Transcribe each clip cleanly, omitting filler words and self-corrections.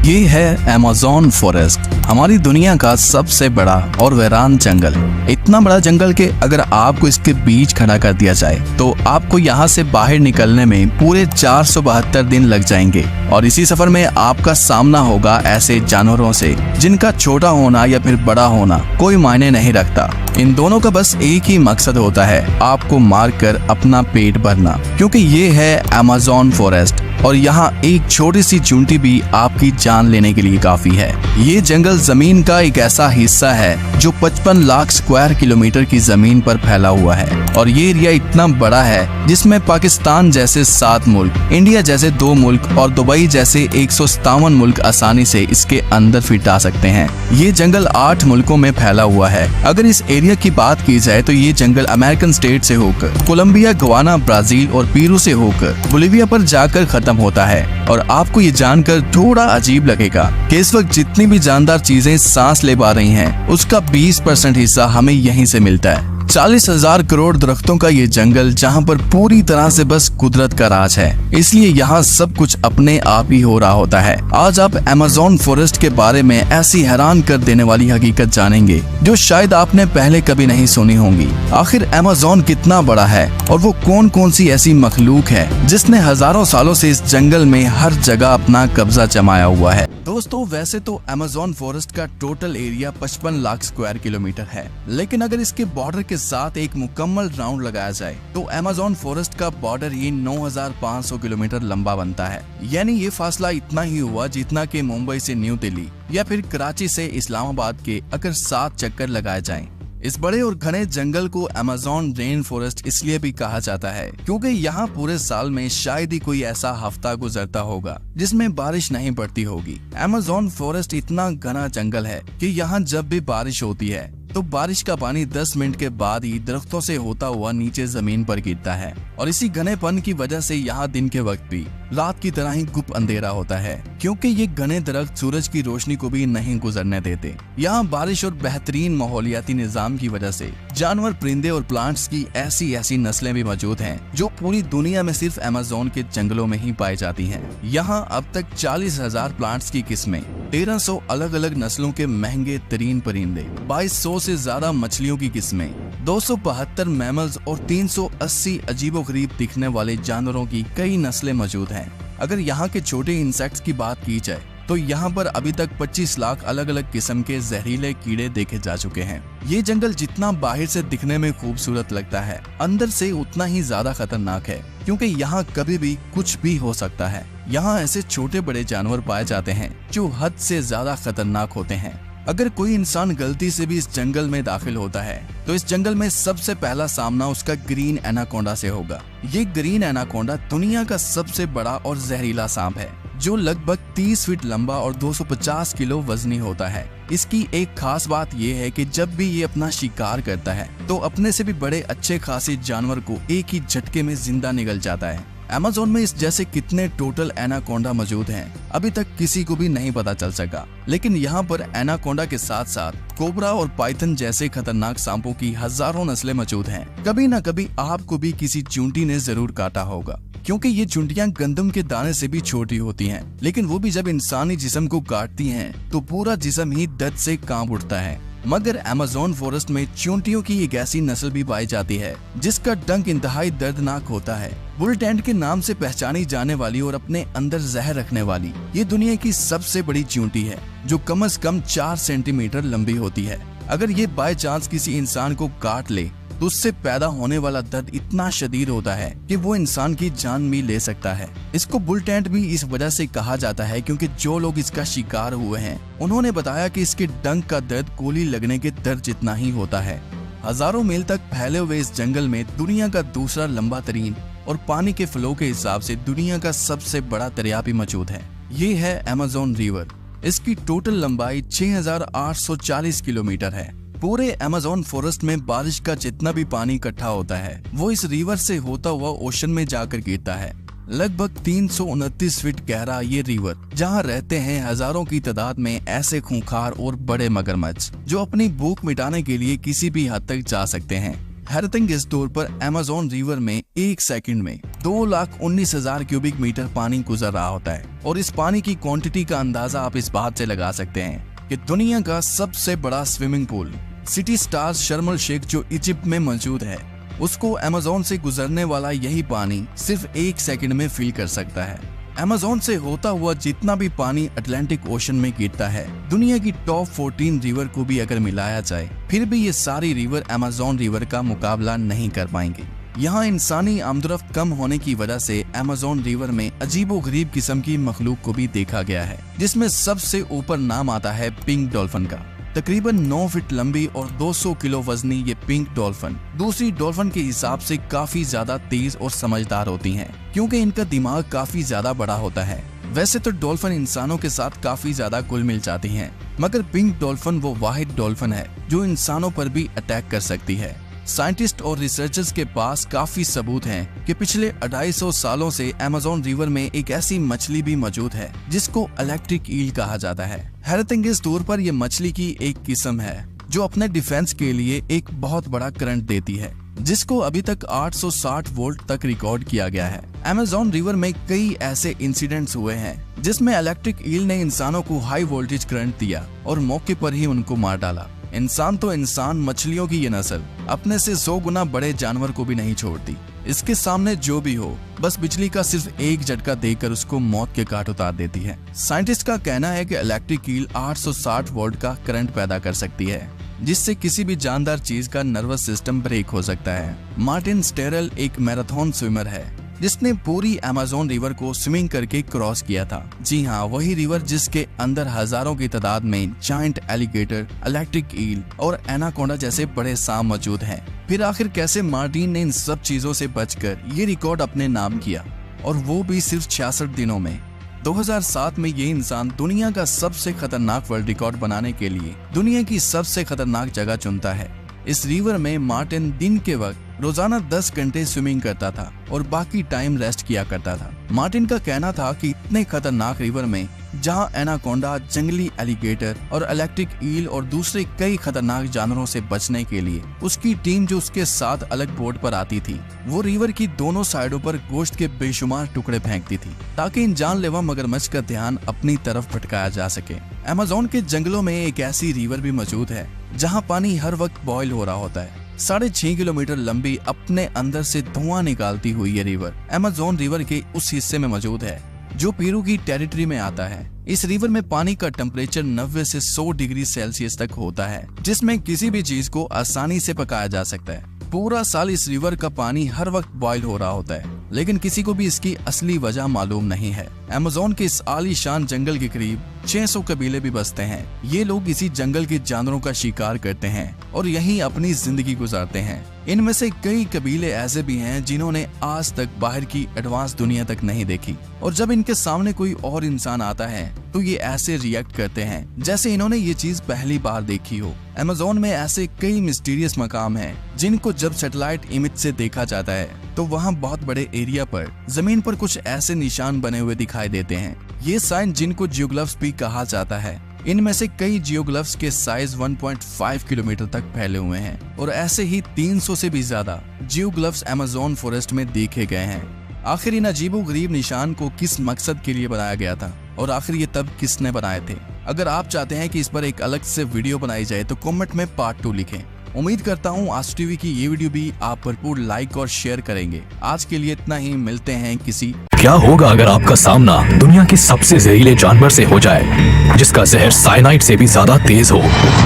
ये है Amazon forest, हमारी दुनिया का सबसे बड़ा और वीरान जंगल। इतना बड़ा जंगल के अगर आपको इसके बीच खड़ा कर दिया जाए तो आपको यहाँ से बाहर निकलने में पूरे 472 दिन लग जाएंगे। और इसी सफर में आपका सामना होगा ऐसे जानवरों से जिनका छोटा होना या फिर बड़ा होना कोई मायने नहीं रखता। इन दोनों का बस एक ही मकसद होता है, आपको मारकर अपना पेट भरना, क्योंकि ये है अमेज़न फॉरेस्ट और यहाँ एक छोटी सी चूंटी भी आपकी जान लेने के लिए काफी है। ये जंगल जमीन का एक ऐसा हिस्सा है जो 55 लाख स्क्वायर किलोमीटर की जमीन पर फैला हुआ है और ये एरिया इतना बड़ा है जिसमें पाकिस्तान जैसे 7 मुल्क, इंडिया जैसे 2 मुल्क और दुबई जैसे 157 मुल्क आसानी से इसके अंदर फिट आ सकते हैं। ये जंगल 8 मुल्कों में फैला हुआ है। अगर इस एरिया की बात की जाए तो ये जंगल अमेरिकन स्टेट से होकर कोलंबिया, गवाना, ब्राजील और पेरू से होकर बोलिविया पर जाकर खत्म होता है। और आपको ये जानकर थोड़ा अजीब लगेगा कि इस वक्त जितनी भी जानदार चीजें सांस ले पा रही हैं, उसका 20% हिस्सा हमें यहीं से मिलता है। 40,000 करोड़ दरख्तों का ये जंगल जहाँ पर पूरी तरह से बस कुदरत का राज है, इसलिए यहाँ सब कुछ अपने आप ही हो रहा होता है। आज आप अमेज़न फॉरेस्ट के बारे में ऐसी हैरान कर देने वाली हकीकत जानेंगे जो शायद आपने पहले कभी नहीं सुनी होंगी। आखिर अमेज़न कितना बड़ा है और वो कौन कौन सी ऐसी मखलूक है जिसने हजारों सालों से इस जंगल में हर जगह अपना कब्जा जमाया हुआ है। दोस्तों, वैसे तो अमेज़न फॉरेस्ट का total area 55 lakh square kilometre है, लेकिन अगर इसके बॉर्डर के साथ एक मुकम्मल राउंड लगाया जाए तो अमेज़न फॉरेस्ट का बॉर्डर ही 9,500 किलोमीटर लंबा बनता है। यानी ये फासला इतना ही हुआ जितना कि मुंबई से न्यू दिल्ली या फिर कराची से इस्लामाबाद के अगर 7 चक्कर लगाए जाएं। इस बड़े और घने जंगल को अमेज़न रेन फॉरेस्ट इसलिए भी कहा जाता है क्योंकि यहाँ पूरे साल में शायद ही कोई ऐसा हफ्ता गुजरता होगा जिसमें बारिश नहीं पड़ती होगी। अमेज़न फॉरेस्ट इतना घना जंगल है कि यहाँ जब भी बारिश होती है तो बारिश का पानी 10 मिनट के बाद ही दरख्तों से होता हुआ नीचे जमीन पर गिरता है और इसी घनेपन की वजह से यहाँ दिन के वक्त भी रात की तरह ही गुप अंधेरा होता है, क्योंकि ये घने दरख्त सूरज की रोशनी को भी नहीं गुजरने देते। यहाँ बारिश और बेहतरीन माहौलियाती निजाम की वजह से जानवर, परिंदे और प्लांट्स की ऐसी नस्लें भी मौजूद हैं जो पूरी दुनिया में सिर्फ अमेज़न के जंगलों में ही पाई जाती हैं। यहाँ अब तक 40,000 प्लांट्स की किस्में, 1300 अलग अलग नस्लों के महंगे तरीन परिंदे, 2200 से ज्यादा मछलियों की किस्में, 272 मैमल्स और 380 अजीबोगरीब दिखने वाले जानवरों की कई नस्लें मौजूद हैं। अगर यहाँ के छोटे इंसेक्ट्स की बात की जाए तो यहाँ पर अभी तक 25 लाख अलग अलग किस्म के जहरीले कीड़े देखे जा चुके हैं। ये जंगल जितना बाहर से दिखने में खूबसूरत लगता है, अंदर से उतना ही ज्यादा खतरनाक है, क्योंकि यहाँ कभी भी कुछ भी हो सकता है। यहाँ ऐसे छोटे बड़े जानवर पाए जाते हैं जो हद से ज्यादा खतरनाक होते हैं। अगर कोई इंसान गलती से भी इस जंगल में दाखिल होता है तो इस जंगल में सबसे पहला सामना उसका ग्रीन एनाकोंडा से होगा। ये ग्रीन एनाकोंडा दुनिया का सबसे बड़ा और जहरीला सांप है जो लगभग 30 फीट लंबा और 250 किलो वजनी होता है। इसकी एक खास बात यह है कि जब भी ये अपना शिकार करता है तो अपने से भी बड़े अच्छे खासे जानवर को एक ही झटके में जिंदा निगल जाता है। अमेज़न में इस जैसे कितने टोटल एनाकोंडा मौजूद हैं अभी तक किसी को भी नहीं पता चल सका, लेकिन यहाँ पर एनाकोंडा के साथ साथ कोबरा और पाइथन जैसे खतरनाक सांपों की हजारों नस्लें मौजूद हैं। कभी न कभी आपको भी किसी चूंटी ने जरूर काटा होगा, क्योंकि ये चूंटियां गंदम के दाने से भी छोटी होती हैं, लेकिन वो भी जब इंसानी जिस्म को काटती हैं तो पूरा जिस्म ही दर्द से कांप उठता है। मगर अमेज़न फॉरेस्ट में चूंटियों की एक ऐसी नस्ल भी पाई जाती है जिसका डंक इंतहाई दर्दनाक होता है। बुल टेंट के नाम से पहचानी जाने वाली और अपने अंदर जहर रखने वाली ये दुनिया की सबसे बड़ी चूंटी है जो कम से कम 4 सेंटीमीटर लंबी होती है। अगर ये बाय चांस किसी इंसान को काट ले तो उससे पैदा होने वाला दर्द इतना शदीद होता है कि वो इंसान की जान भी ले सकता है। इसको बुल टेंट भी इस वजह से कहा जाता है क्योंकि जो लोग इसका शिकार हुए हैं उन्होंने बताया कि इसके डंक का दर्द गोली लगने के दर्द जितना ही होता है। हजारों मील तक फैले हुए इस जंगल में दुनिया का दूसरा लंबा तरीन और पानी के फ्लो के हिसाब से दुनिया का सबसे बड़ा दरिया भी मौजूद है। ये है अमेज़न रिवर। इसकी टोटल लंबाई 6,840 किलोमीटर है। पूरे अमेज़न फॉरेस्ट में बारिश का जितना भी पानी इकट्ठा होता है वो इस रिवर से होता हुआ ओशन में जाकर गिरता है। लगभग 329 फीट गहरा ये रिवर जहाँ रहते हैं हजारों की तादाद में ऐसे खूंखार और बड़े मगरमच्छ जो अपनी भूख मिटाने के लिए किसी भी हद तक जा सकते हैं। हैरतंग इस तौर पर अमेज़न रिवर में एक सेकंड में 2,19,000 क्यूबिक मीटर पानी गुजर रहा होता है। और इस पानी की क्वांटिटी का अंदाजा आप इस बात से लगा सकते हैं कि दुनिया का सबसे बड़ा स्विमिंग पूल सिटी स्टार्स शर्म एल शेख जो इजिप्ट में मौजूद है, उसको अमेज़न से गुजरने वाला यही पानी सिर्फ एक सेकंड में फिल कर सकता है। अमेज़न से होता हुआ जितना भी पानी अटलांटिक ओशन में गिरता है, दुनिया की टॉप 14 रिवर को भी अगर मिलाया जाए, फिर भी ये सारी रिवर अमेज़न रिवर का मुकाबला नहीं कर पाएंगे। यहाँ इंसानी आमदरफ्त कम होने की वजह से अमेज़न रिवर में अजीबोगरीब किस्म की मखलूक को भी देखा गया है, जिसमें सबसे ऊपर नाम आता है पिंक डॉल्फिन का। तकरीबन 9 फीट लंबी और 200 किलो वजनी ये पिंक डॉल्फिन दूसरी डॉल्फिन के हिसाब से काफी ज्यादा तेज और समझदार होती हैं, क्योंकि इनका दिमाग काफी ज्यादा बड़ा होता है। वैसे तो डॉल्फिन इंसानों के साथ काफी ज्यादा घुल मिल जाती हैं, मगर पिंक डॉल्फिन वो वाहिद डॉल्फिन है जो इंसानों पर भी अटैक कर सकती है। साइंटिस्ट और रिसर्चर्स के पास काफी सबूत हैं कि पिछले 250 सालों से अमेज़न रिवर में एक ऐसी मछली भी मौजूद है जिसको इलेक्ट्रिक ईल कहा जाता है। हैरतंगेज तौर पर यह मछली की एक किस्म है जो अपने डिफेंस के लिए एक बहुत बड़ा करंट देती है, जिसको अभी तक 860 वोल्ट तक रिकॉर्ड किया गया है। अमेज़न रिवर में कई ऐसे इंसिडेंट्स हुए हैं जिसमें इलेक्ट्रिक ईल ने इंसानों को हाई वोल्टेज करंट दिया और मौके पर ही उनको मार डाला। इंसान तो इंसान, मछलियों की ये नस्ल अपने से 100 गुना बड़े जानवर को भी नहीं छोड़ती। इसके सामने जो भी हो, बस बिजली का सिर्फ एक झटका देकर उसको मौत के घाट उतार देती है। साइंटिस्ट का कहना है कि इलेक्ट्रिक ईल 860 वोल्ट का करंट पैदा कर सकती है, जिससे किसी भी जानदार चीज का नर्वस सिस्टम ब्रेक हो सकता है। मार्टिन स्टेरल एक मैराथन स्विमर है जिसने पूरी अमेज़न रिवर को स्विमिंग करके क्रॉस किया था। जी हाँ, वही रिवर जिसके अंदर हजारों की तादाद में जायंट एलिगेटर, इलेक्ट्रिक ईल और एनाकोंडा जैसे बड़े सांप मौजूद हैं। फिर आखिर कैसे मार्टिन ने इन सब चीजों से बचकर ये रिकॉर्ड अपने नाम किया, और वो भी सिर्फ 66 दिनों में। 2007 में ये इंसान दुनिया का सबसे खतरनाक वर्ल्ड रिकॉर्ड बनाने के लिए दुनिया की सबसे खतरनाक जगह चुनता है। इस रिवर में मार्टिन दिन के वक्त रोजाना 10 घंटे स्विमिंग करता था और बाकी टाइम रेस्ट किया करता था। मार्टिन का कहना था कि इतने खतरनाक रिवर में जहां एनाकोंडा, जंगली एलिगेटर और इलेक्ट्रिक ईल और दूसरे कई खतरनाक जानवरों से बचने के लिए उसकी टीम जो उसके साथ अलग बोट पर आती थी, वो रिवर की दोनों साइडों पर गोश्त के बेशुमार टुकड़े फेंकती थी ताकि इन जानलेवा मगरमच्छ का ध्यान अपनी तरफ भटकाया जा सके। अमेज़न के जंगलों में एक ऐसी रिवर भी मौजूद है जहाँ पानी हर वक्त बॉयल हो रहा होता है। 6.5 किलोमीटर लंबी, अपने अंदर से धुआं निकालती हुई ये रिवर अमेज़न रिवर के उस हिस्से में मौजूद है जो पेरू की टेरिटरी में आता है। इस रिवर में पानी का टेम्परेचर 90 से 100 डिग्री सेल्सियस तक होता है, जिसमें किसी भी चीज को आसानी से पकाया जा सकता है। पूरा साल इस रिवर का पानी हर वक्त बॉयल हो रहा होता है, लेकिन किसी को भी इसकी असली वजह मालूम नहीं है। अमेज़न के इस आलीशान जंगल के करीब 600 कबीले भी बसते हैं। ये लोग इसी जंगल के जानवरों का शिकार करते हैं और यहीं अपनी जिंदगी गुजारते हैं। इनमें से कई कबीले ऐसे भी हैं जिन्होंने आज तक बाहर की एडवांस दुनिया तक नहीं देखी, और जब इनके सामने कोई और इंसान आता है तो ये ऐसे रिएक्ट करते हैं जैसे इन्होंने ये चीज पहली बार देखी हो। अमेज़न में ऐसे कई मिस्टीरियस मकाम हैं जिनको जब सैटेलाइट इमेज से देखा जाता है तो वहाँ बहुत बड़े एरिया पर जमीन पर कुछ ऐसे निशान बने हुए दिखाई देते हैं। ये साइन जिनको जियोग्लिफ्स भी कहा जाता है। इनमें से कई जियोग्लिफ्स के साइज 1.5 किलोमीटर तक फैले हुए हैं और ऐसे ही 300 से भी ज्यादा जियोग्लिफ्स अमेज़न फॉरेस्ट में देखे गए हैं। आखिर इन अजीबोगरीब निशान को किस मकसद के लिए बनाया गया था और आखिर ये तब किसने बनाए थे? अगर आप चाहते हैं कि इस पर एक अलग से वीडियो बनाई जाए तो कमेंट में पार्ट 2 लिखें। उम्मीद करता हूँ आज टीवी की ये वीडियो भी आप भरपूर लाइक और शेयर करेंगे। आज के लिए इतना ही, मिलते हैं किसी। क्या होगा अगर आपका सामना दुनिया के सबसे जहरीले जानवर से हो जाए, जिसका जहर साइनाइड से भी ज्यादा तेज हो,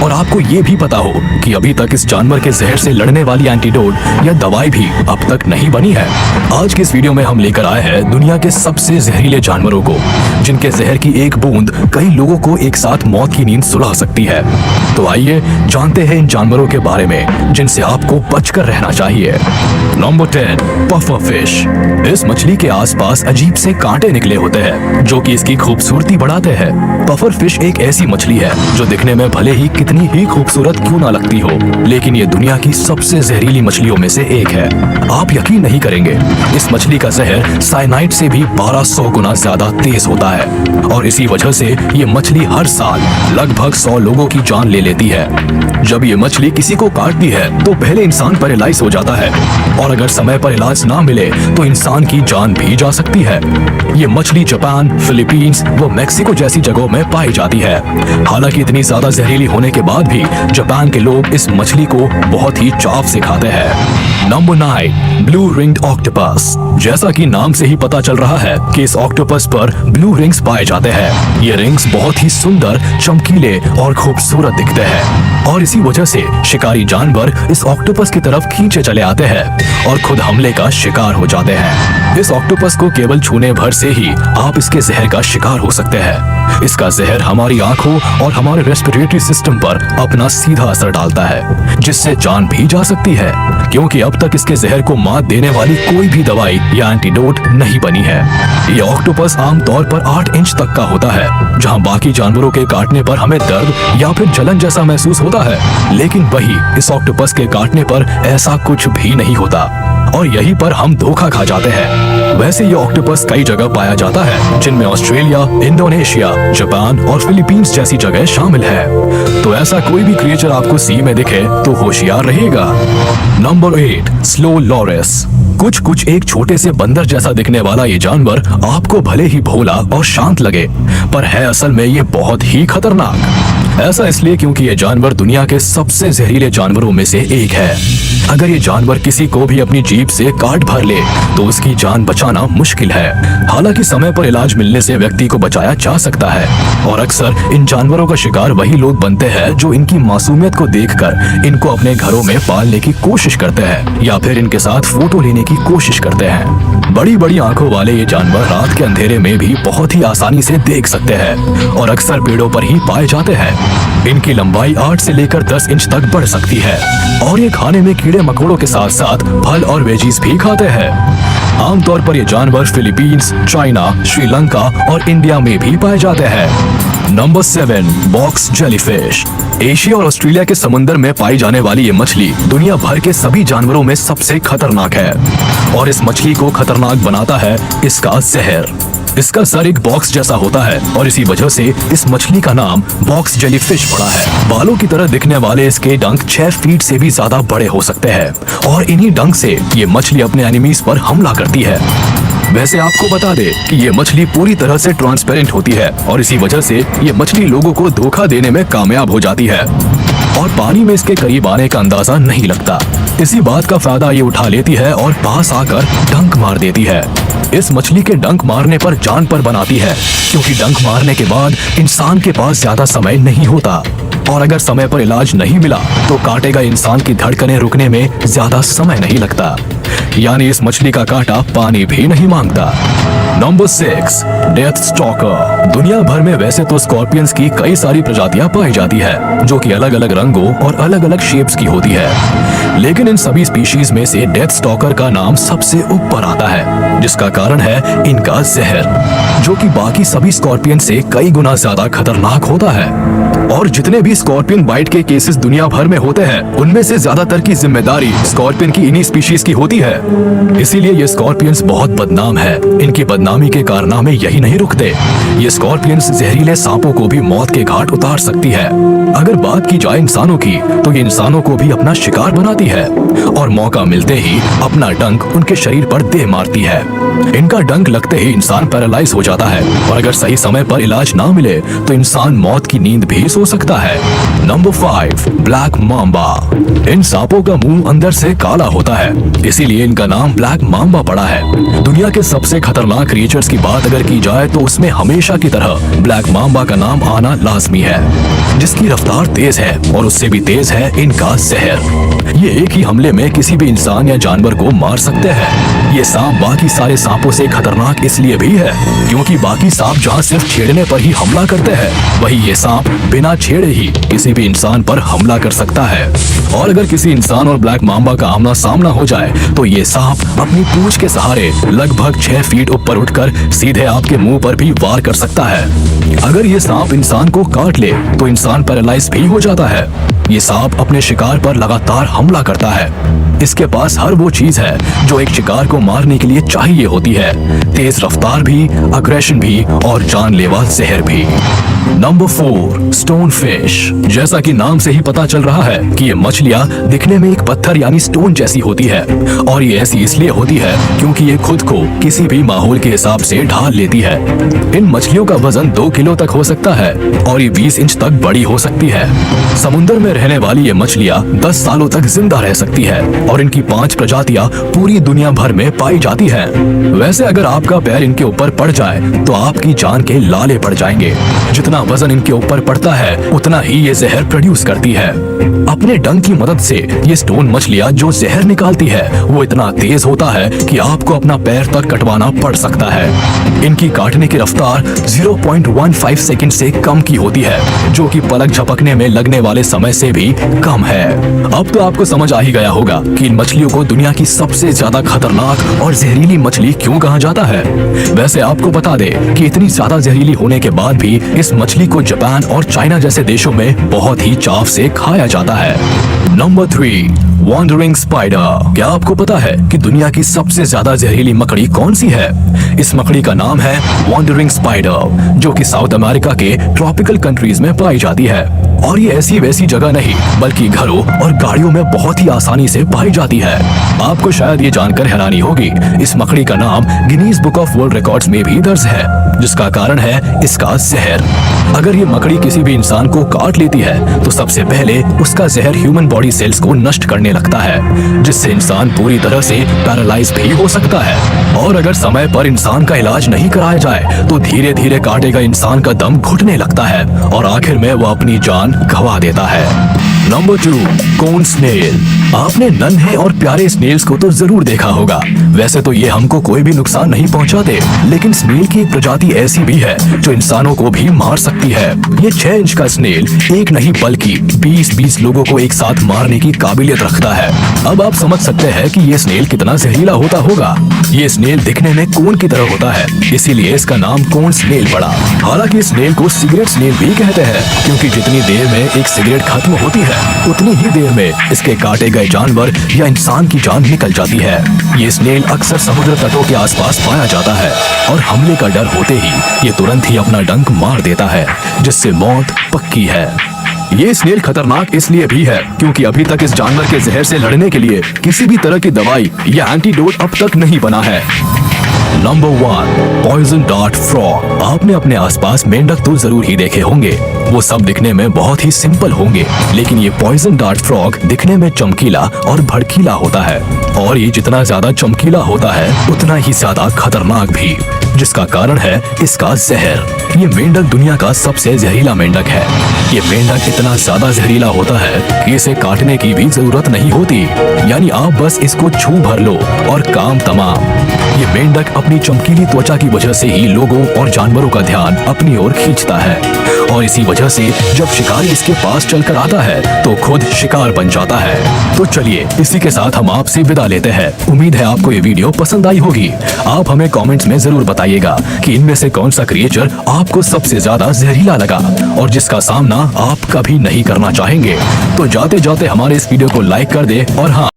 और आपको ये भी पता हो कि अभी तक इस जानवर के जहर से लड़ने वाली एंटीडोट या दवाई भी अब तक नहीं बनी है। आज की इस वीडियो में हम लेकर आए हैं दुनिया के सबसे जहरीले जानवरों को, जिनके जहर की एक बूंद कई लोगों को एक साथ मौत की नींद सुला सकती है। तो आइए जानते हैं इन जानवरों के बारे में जिनसे आपको बचकर रहना चाहिए। Number 10, puffer fish. इस मछली के आसपास अजीब से कांटे निकले होते हैं जो कि इसकी खूबसूरती बढ़ाते हैं। पफर फिश एक ऐसी मछली है जो दिखने में भले ही कितनी ही खूबसूरत क्यों ना लगती हो, लेकिन ये दुनिया की सबसे जहरीली मछलियों में से एक है। आप यकीन नहीं करेंगे, इस मछली का जहर साइनाइड से भी 1200 गुना ज्यादा तेज होता है और इसी वजह से ये मछली हर साल लगभग 100 लोगों की जान ले लेती है। जब ये मछली किसी को काटती है तो पहले इंसान पैरालाइज हो जाता है और अगर समय पर इलाज ना मिले तो इंसान की जान भी जा सकती है। ये मछली जापान, फिलीपींस व मेक्सिको जैसी जगहों में पाई जाती है। हालांकि इतनी ज्यादा जहरीली होने के बाद भी जापान के लोग इस मछली को बहुत ही चाव से खाते हैं। Number 9, blue ringed octopus. जैसा कि नाम से ही पता चल रहा है कि इस ऑक्टोपस पर ब्लू रिंग्स पाए जाते हैं। ये रिंग्स बहुत ही सुंदर, चमकीले और खूबसूरत दिखते हैं और इसी वजह से शिकारी जानवर इस ऑक्टोपस की तरफ खींचे चले आते हैं और खुद हमले का शिकार हो जाते हैं। इस ऑक्टोपस को केवल छूने भर से ही आप इसके जहर का शिकार हो सकते हैं। इसका जहर हमारी आंखों और हमारे रेस्पिरेटरी सिस्टम पर अपना सीधा असर डालता है, जिससे जान भी जा सकती है, क्योंकि अब तक इसके जहर को मात देने वाली कोई भी दवाई या एंटीडोट नहीं बनी है। ये ऑक्टोपस आमतौर पर 8 इंच तक का होता है, जहां बाकी जानवरों के काटने पर हमें दर्द या फिर जलन जैसा महसूस होता है, लेकिन वही इस ऑक्टोपस के काटने पर ऐसा कुछ भी नहीं होता और यहीं पर हम धोखा खा जाते हैं। वैसे ये ऑक्टोपस कई जगह पाया जाता है, जिनमें ऑस्ट्रेलिया, इंडोनेशिया, जापान और फिलीपींस जैसी जगह शामिल है। तो ऐसा कोई भी क्रिएचर आपको सी में दिखे तो होशियार रहिएगा। Number 8, slow Laureus. कुछ एक छोटे से बंदर जैसा दिखने वाला ये जानवर आपको भले ही भोला और शांत लगे, पर है असल में ये बहुत ही खतरनाक। ऐसा इसलिए क्योंकि ये जानवर दुनिया के सबसे जहरीले जानवरों में से एक है। अगर ये जानवर किसी को भी अपनी जीभ से काट भर ले तो उसकी जान बचाना मुश्किल है। हालांकि समय पर इलाज मिलने से व्यक्ति को बचाया जा सकता है और अक्सर इन जानवरों का शिकार वही लोग बनते हैं जो इनकी मासूमियत को देखकर इनको अपने घरों में पालने की कोशिश करते हैं या फिर इनके साथ फोटो लेने की कोशिश करते हैं। बड़ी बड़ी आंखों वाले ये जानवर रात के अंधेरे में भी बहुत ही आसानी से देख सकते हैं और अक्सर पेड़ों पर ही पाए जाते हैं। इनकी लंबाई 8 से लेकर 10 इंच तक बढ़ सकती है और ये खाने में कीड़े मकोड़ों के साथ साथ फल और वेजीज भी खाते हैं। आमतौर पर ये जानवर फिलीपींस, चाइना, श्रीलंका और इंडिया में भी पाए जाते हैं। Number 7, box jellyfish. एशिया और ऑस्ट्रेलिया के समुद्र में पाई जाने वाली ये मछली दुनिया भर के सभी जानवरों में सबसे खतरनाक है और इस मछली को खतरनाक बनाता है इसका जहर। इसका सर एक बॉक्स जैसा होता है और इसी वजह से इस मछली का नाम बॉक्स जेलीफिश पड़ा है। बालों की तरह दिखने वाले इसके डंक 6 फीट से भी ज्यादा बड़े हो सकते हैं और इन्हीं डंक से ये मछली अपने एनिमीज पर हमला करती है। वैसे आपको बता दे कि ये मछली पूरी तरह से ट्रांसपेरेंट होती है और इसी वजह से ये मछली लोगों को धोखा देने में कामयाब हो जाती है और पानी में इसके करीब आने का अंदाजा नहीं लगता। इसी बात का फायदा ये उठा लेती है और पास आकर डंक मार देती है। इस मछली के डंक मारने पर जान पर बनाती है, क्योंकि डंक मारने के बाद इंसान के पास ज्यादा समय नहीं होता और अगर समय पर इलाज नहीं मिला तो कांटे का इंसान की धड़कनें रुकने में ज्यादा समय नहीं लगता, यानी इस मछली का कांटा पानी भी नहीं मांगता। Number 6, death stalker. दुनिया भर में वैसे तो स्कॉर्पियंस की कई सारी प्रजातियां पाई जाती है जो कि अलग अलग रंगों और अलग अलग शेप्स की होती है, लेकिन इन सभी स्पीशीज में से डेथ स्टॉकर का नाम सबसे ऊपर आता है, जिसका कारण है इनका जहर, जो कि बाकी सभी स्कॉर्पियन से कई गुना ज्यादा खतरनाक होता है। और जितने भी स्कॉर्पियन बाइट के केसेस दुनिया भर में होते हैं उनमें से ज्यादातर की जिम्मेदारी स्कॉर्पियन की इन्हीं स्पीशीज की होती है। इसीलिए ये स्कॉर्पियंस बहुत बदनाम है। इनकी बदनामी के कारनामे यही नहीं रुकते, ये स्कॉर्पियंस जहरीले सांपों को भी मौत के घाट उतार सकती है। अगर बात की जाए इंसानों की तो ये इंसानों को भी अपना शिकार बनाती है और मौका मिलते ही अपना डंक उनके शरीर पर दे मारती है। इनका डंक लगते ही इंसान पैरालाइज हो जाता है और अगर सही समय पर इलाज ना मिले तो इंसान मौत की नींद भी सो सकता है। Number 5, black Mamba. इन सांपों का मुंह अंदर से काला होता है, इसीलिए इनका नाम ब्लैक मांबा पड़ा है। दुनिया के सबसे खतरनाक क्रिएचर्स की बात अगर की जाए तो उसमें हमेशा की तरह ब्लैक मांबा का नाम आना लाजमी है, जिसकी रफ्तार तेज है और उससे भी तेज है इनका जहर। ये एक ही हमले में किसी भी इंसान या जानवर को मार सकते हैं। ये सांप बाकी सारे सांपों से खतरनाक इसलिए भी है क्योंकि बाकी सांप जहाँ सिर्फ छेड़ने पर ही हमला करते हैं, वही ये सांप बिना बिना छेड़े ही किसी भी इंसान पर हमला कर सकता है। और अगर किसी इंसान और ब्लैक मांबा का आमना सामना हो जाए तो ये सांप अपनी पूंछ के सहारे लगभग 6 फीट ऊपर उठकर सीधे आपके मुंह पर भी वार कर सकता है। अगर ये सांप इंसान को काट ले तो इंसान पैरालाइज भी हो जाता है। ये सांप अपने शिकार पर लगातार हमला करता है। इसके पास हर वो चीज है जो एक शिकार को मारने के लिए चाहिए होती है, तेज रफ्तार भी, अग्रेशन भी और जानलेवा जहर भी। Number 4, stone fish. जैसा कि नाम से ही पता चल रहा है कि ये मछलियां दिखने में एक पत्थर यानी स्टोन जैसी होती है, और ये ऐसी इसलिए होती है क्योंकि ये खुद को किसी भी माहौल के हिसाब से ढाल लेती है। इन मछलियों का वजन 2 किलो तक हो सकता है और ये 20 इंच तक बड़ी हो सकती है। समुद्र में रहने वाली ये मछलियां 10 सालों तक जिंदा रह सकती है और इनकी 5 प्रजातियां पूरी दुनिया भर में पाई जाती हैं। वैसे अगर आपका पैर इनके ऊपर पड़ जाए तो आपकी जान के लाले पड़ जाएंगे। जितना वजन इनके ऊपर पड़ता है उतना ही ये जहर प्रोड्यूस करती है। अपने डंक की मदद से ये स्टोन मछलियां जो जहर निकालती है वो इतना तेज होता है कि आपको अपना पैर तक कटवाना पड़ सकता है। इनकी काटने की रफ्तार 0.15 सेकंड से कम की होती है, जो कि पलक झपकने में लगने वाले समय से भी कम है। अब तो आपको समझ आ ही गया होगा कि इन मछलियों को दुनिया की सबसे ज्यादा खतरनाक और जहरीली मछली क्यों कहा जाता है। वैसे आपको बता दे कि इतनी ज्यादा जहरीली होने के बाद भी इस मछली को जापान और चाइना जैसे देशों में बहुत ही चाव से खाया जाता है। Number 3, wandering spider. क्या आपको पता है कि दुनिया की सबसे ज्यादा जहरीली मकड़ी कौन सी है? इस मकड़ी का नाम है वॉन्डरिंग स्पाइडर, जो कि साउथ अमेरिका के ट्रॉपिकल कंट्रीज में पाई जाती है। और ये ऐसी वैसी जगह नहीं बल्कि घरों और गाड़ियों में बहुत ही आसानी से पाई जाती है। आपको शायद ये जानकर हैरानी होगी, इस मकड़ी का नाम Guinness book of world records में भी दर्ज है, जिसका कारण है इसका जहर। अगर ये मकड़ी किसी भी इंसान को काट लेती है तो सबसे पहले उसका जहर ह्यूमन बॉडी सेल्स को नष्ट करने लगता है, जिससे इंसान पूरी तरह से पैरालाइज भी हो सकता है। और अगर समय पर इंसान का इलाज नहीं कराया जाए तो धीरे धीरे काटेगा इंसान का दम घुटने लगता है और आखिर में वो अपनी जान गवा देता है। नंबर 2, कोन स्नेल। आपने नन्हे और प्यारे स्नेल्स को तो जरूर देखा होगा। वैसे तो ये हमको कोई भी नुकसान नहीं पहुंचाते, लेकिन स्नेल की एक प्रजाति ऐसी भी है जो इंसानों को भी मार सकती है। ये 6 इंच का स्नेल एक नहीं बल्कि 20-20 लोगों को एक साथ मारने की काबिलियत रखता है। अब आप समझ सकते हैं कि ये स्नेल कितना जहरीला होता होगा। ये स्नेल दिखने में कोन की तरह होता है, इसीलिए इसका नाम कोन स्नेल पड़ा। हालांकि स्नेल को सिगरेट स्नेल भी कहते हैं, क्योंकि जितनी देर में एक सिगरेट खत्म होती है उतनी ही देर में इसके काटे गए जानवर या इंसान की जान निकल जाती है। ये स्नेल अक्सर समुद्र तटों के आसपास पाया जाता है और हमले का डर होते ही ये तुरंत ही अपना डंक मार देता है, जिससे मौत पक्की है। ये स्नेल खतरनाक इसलिए भी है क्योंकि अभी तक इस जानवर के जहर से लड़ने के लिए किसी भी तरह की दवाई या एंटीडोट अब तक नहीं बना है। Number 1, poison dart frog. आपने अपने आसपास मेंढक तो जरूर ही देखे होंगे। वो सब दिखने में बहुत ही सिंपल होंगे, लेकिन ये पॉइजन डार्ट फ्रॉग दिखने में चमकीला और भड़कीला होता है, और ये जितना ज्यादा चमकीला होता है उतना ही ज्यादा खतरनाक भी, जिसका कारण है इसका जहर। ये मेंढक दुनिया का सबसे जहरीला मेंढक है। ये मेंढक इतना ज्यादा जहरीला होता है कि इसे काटने की भी जरूरत नहीं होती, यानी आप बस इसको छू भर लो और काम तमाम। ये मेंढक अपनी चमकीली त्वचा की वजह से ही लोगों और जानवरों का ध्यान अपनी ओर खींचता है, और इसी वजह से जब शिकारी इसके पास चलकर आता है तो खुद शिकार बन जाता है। तो चलिए इसी के साथ हम आपसे विदा लेते हैं। उम्मीद है आपको ये वीडियो पसंद आई होगी। आप हमें कमेंट्स में जरूर बताइएगा कि इनमें से कौन सा क्रिएचर आपको सबसे ज्यादा जहरीला लगा और जिसका सामना आप कभी नहीं करना चाहेंगे। तो जाते जाते हमारे इस वीडियो को लाइक कर दे और हाँ,